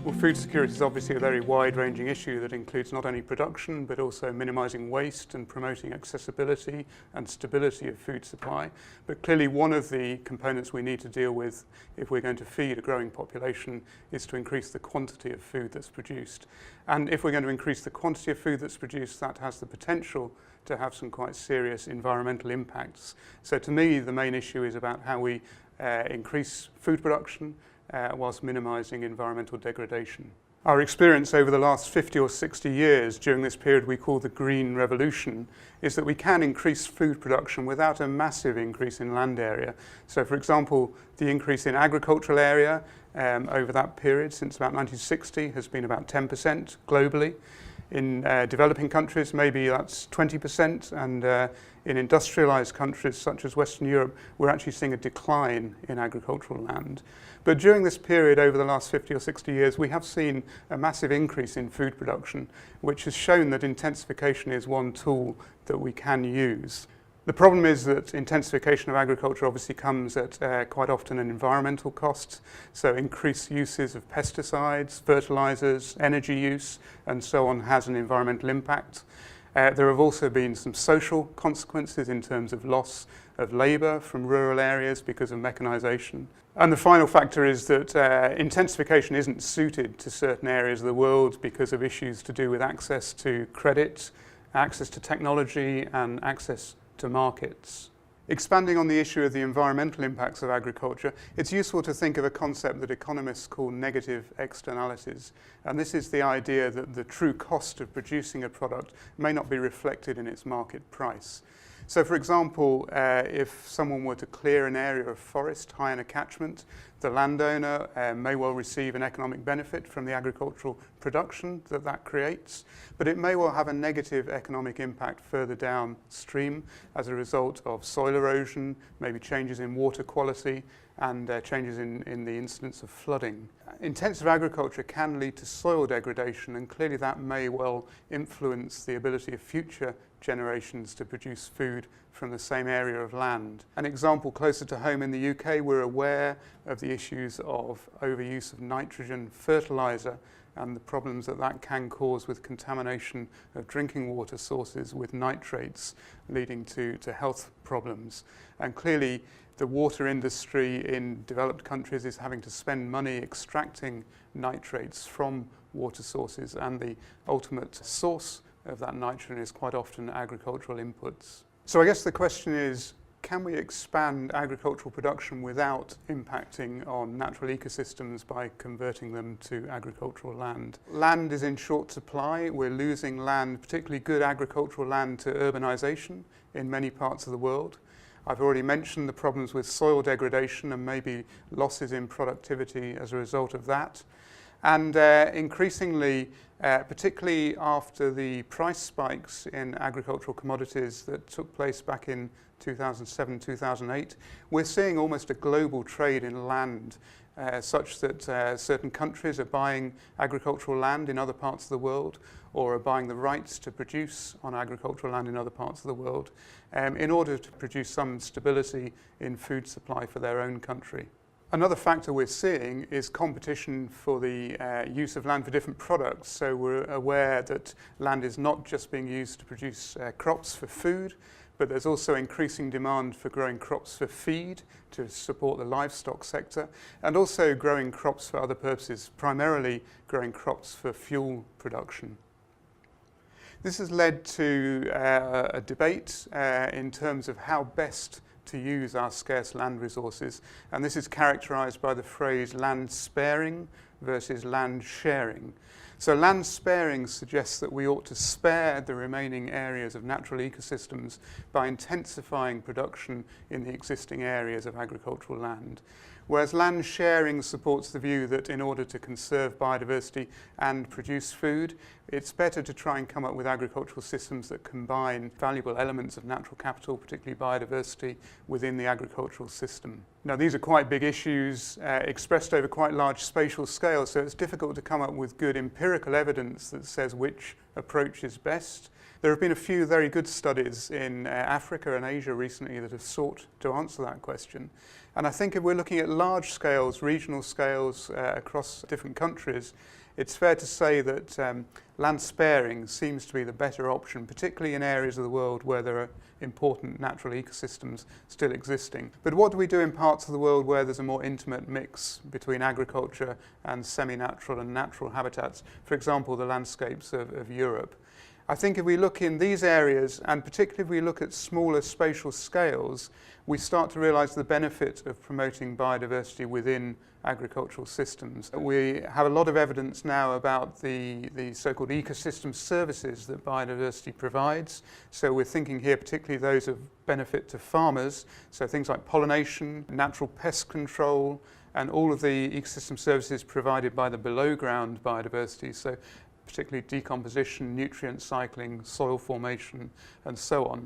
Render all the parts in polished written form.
Well, food security is obviously a very wide-ranging issue that includes not only production but also minimising waste and promoting accessibility and stability of food supply. But clearly one of the components we need to deal with if we're going to feed a growing population is to increase the quantity of food that's produced. And if we're going to increase the quantity of food that's produced, that has the potential to have some quite serious environmental impacts. So to me, the main issue is about how we increase food production whilst minimising environmental degradation. Our experience over the last 50 or 60 years during this period we call the Green Revolution is that we can increase food production without a massive increase in land area. So for example, the increase in agricultural area over that period since about 1960 has been about 10% globally. In developing countries, maybe that's 20%, and in industrialised countries such as Western Europe, we're actually seeing a decline in agricultural land. But during this period, over the last 50 or 60 years, we have seen a massive increase in food production, which has shown that intensification is one tool that we can use. The problem is that intensification of agriculture obviously comes at quite often an environmental cost, so increased uses of pesticides, fertilisers, energy use and so on has an environmental impact. There have also been some social consequences in terms of loss of labour from rural areas because of mechanisation. And the final factor is that intensification isn't suited to certain areas of the world because of issues to do with access to credit, access to technology and access to markets. Expanding on the issue of the environmental impacts of agriculture, it's useful to think of a concept that economists call negative externalities. And this is the idea that the true cost of producing a product may not be reflected in its market price. So for example, if someone were to clear an area of forest high in a catchment, the landowner may well receive an economic benefit from the agricultural production that creates, but it may well have a negative economic impact further downstream as a result of soil erosion, maybe changes in water quality, and changes in the incidence of flooding. Intensive agriculture can lead to soil degradation, and clearly that may well influence the ability of future generations to produce food from the same area of land. An example closer to home in the UK, we're aware of the issues of overuse of nitrogen fertiliser and the problems that that can cause with contamination of drinking water sources with nitrates, leading to health problems. And clearly the water industry in developed countries is having to spend money extracting nitrates from water sources, and the ultimate source of that nitrogen is quite often agricultural inputs. So I guess the question is, can we expand agricultural production without impacting on natural ecosystems by converting them to agricultural land? Land is in short supply. We're losing land, particularly good agricultural land, to urbanisation in many parts of the world. I've already mentioned the problems with soil degradation and maybe losses in productivity as a result of that. And increasingly, particularly after the price spikes in agricultural commodities that took place back in 2007, 2008, we're seeing almost a global trade in land, such that certain countries are buying agricultural land in other parts of the world, or are buying the rights to produce on agricultural land in other parts of the world, in order to produce some stability in food supply for their own country. Another factor we're seeing is competition for the use of land for different products. So we're aware that land is not just being used to produce crops for food, but there's also increasing demand for growing crops for feed to support the livestock sector, and also growing crops for other purposes, primarily growing crops for fuel production. This has led to a debate in terms of how best to use our scarce land resources, and this is characterised by the phrase land sparing versus land sharing. So land sparing suggests that we ought to spare the remaining areas of natural ecosystems by intensifying production in the existing areas of agricultural land. Whereas land sharing supports the view that in order to conserve biodiversity and produce food, it's better to try and come up with agricultural systems that combine valuable elements of natural capital, particularly biodiversity, within the agricultural system. Now, these are quite big issues expressed over quite large spatial scales, so it's difficult to come up with good empirical evidence that says which approach is best. There have been a few very good studies in Africa and Asia recently that have sought to answer that question. And I think if we're looking at large scales, regional scales across different countries, it's fair to say that land sparing seems to be the better option, particularly in areas of the world where there are important natural ecosystems still existing. But what do we do in parts of the world where there's a more intimate mix between agriculture and semi-natural and natural habitats? For example, the landscapes of Europe. I think if we look in these areas, and particularly if we look at smaller spatial scales, we start to realise the benefit of promoting biodiversity within agricultural systems. We have a lot of evidence now about the so-called ecosystem services that biodiversity provides. So we're thinking here particularly those of benefit to farmers, so things like pollination, natural pest control, and all of the ecosystem services provided by the below-ground biodiversity, so particularly decomposition, nutrient cycling, soil formation, and so on.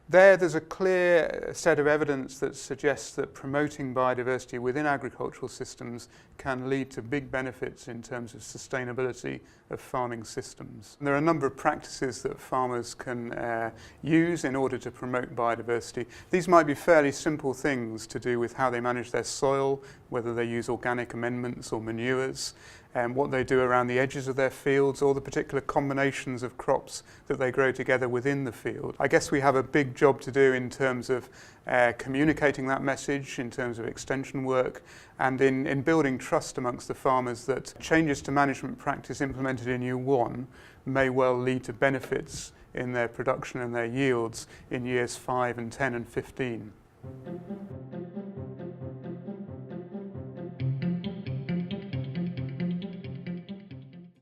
There's a clear set of evidence that suggests that promoting biodiversity within agricultural systems can lead to big benefits in terms of sustainability of farming systems. And there are a number of practices that farmers can use in order to promote biodiversity. These might be fairly simple things to do with how they manage their soil, whether they use organic amendments or manures, and what they do around the edges of their fields, or the particular combinations of crops that they grow together within the field. I guess we have a big job to do in terms of communicating that message, in terms of extension work, and in building trust amongst the farmers that changes to management practice implemented in year 1 may well lead to benefits in their production and their yields in years 5 and 10 and 15.